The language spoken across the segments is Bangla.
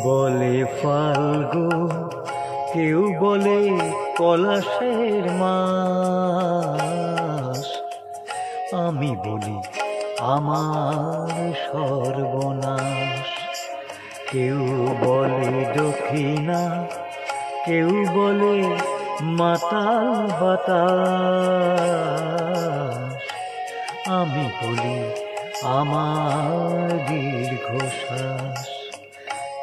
বলে ফাল্গুন, কেউ বলে পলাশের মাস। আমি বলি আমার সর্বনাশ। কেউ বলে দক্ষিণা, কেউ বলে মাতাল বাতাস। আমি বলি আমার দীর্ঘশ্বাস।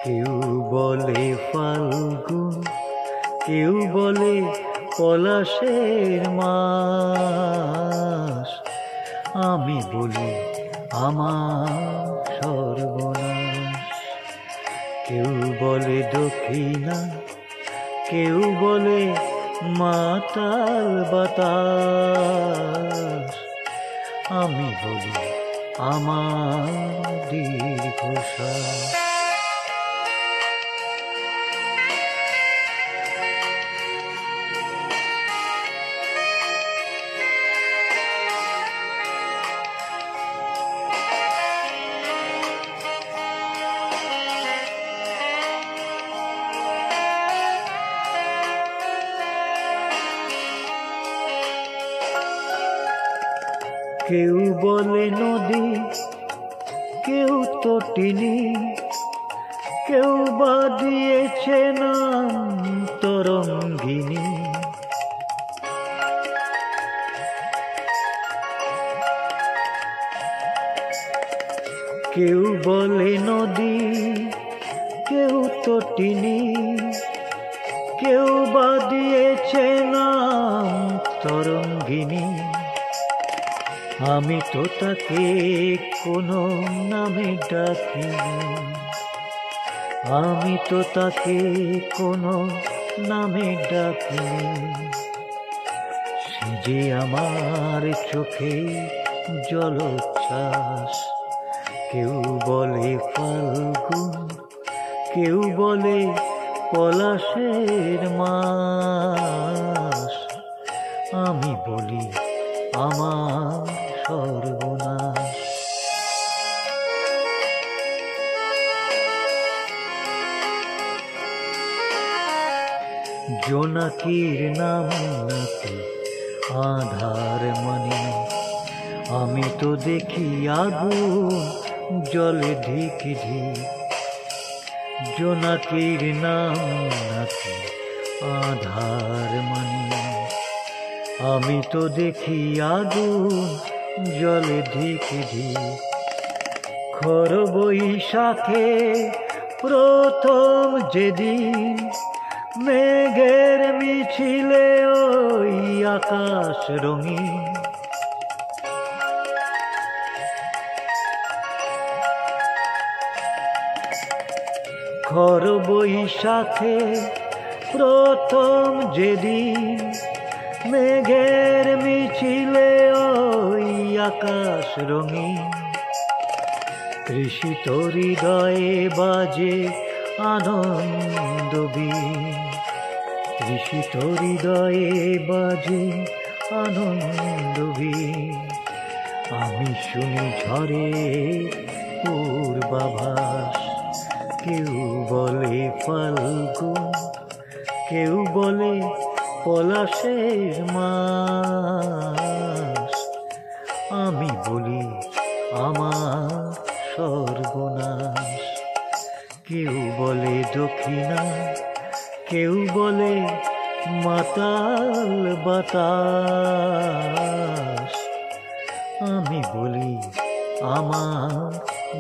কেউ বলে ফাল্গুন, কেউ বলে পলাশের মাস। আমি বলি আমার সর্বনাশ। কেউ বলে দক্ষিণা, কেউ বলে মাতাল বাতাস। আমি বলি আমার দীর্ঘশ্বাস। কেউ বলে নদী, কেউ তটিনী, কেউ বা দিয়েছে নাম তরঙ্গিনী। কেউ বলে নদী, কেউ তটিনী, কেউ বা দিয়েছে নাম তরঙ্গিনী। আমি তো তাকে কোনো নামে ডাকিনি, আমি তো তাকে কোনো নামে ডাকিনি। সে যে আমার চোখে জলোচ্ছ্বাস। কেউ বলে ফাল্গুন, কেউ বলে পলাশের মাস। আমি বলি আমার সর্বনাশ। জোনাকির নাম নাকি আধার মানে, আমি তো দেখি আগুন জলে ধিক ধিক। জোনাকির নাম নাকি আধার মানে, আমি তো দেখি আগুন জলে ধিক ধিক। খর বৈশাখে প্রথম যেদিন মেঘের মিছিলে ওই আকাশ রঙিন। খর বৈশাখে প্রথম যেদিন মেঘের মিছিলে ওই আকাশ রঙিন। তৃষিত হৃদয়ে বাজে আনন্দবীণ, তৃষিত হৃদয়ে বাজে আনন্দবীণ। আমি শুনি ঝড়ে পূর্বাভাস। কেউ বলে ফাল্গুন, কেউ বলে পলাশের মাস। আমি বলি আমার সর্বনাশ। কেউ বলে দক্ষিণা, কেউ বলে মাতাল বাতাস। আমি বলি আমার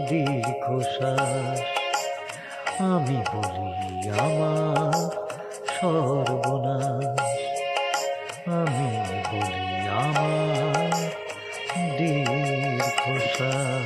দীর্ঘশ্বাস। আমি বলি আমার সর্বনাশ। আমি বলি আমার দীর্ঘশ্বাস।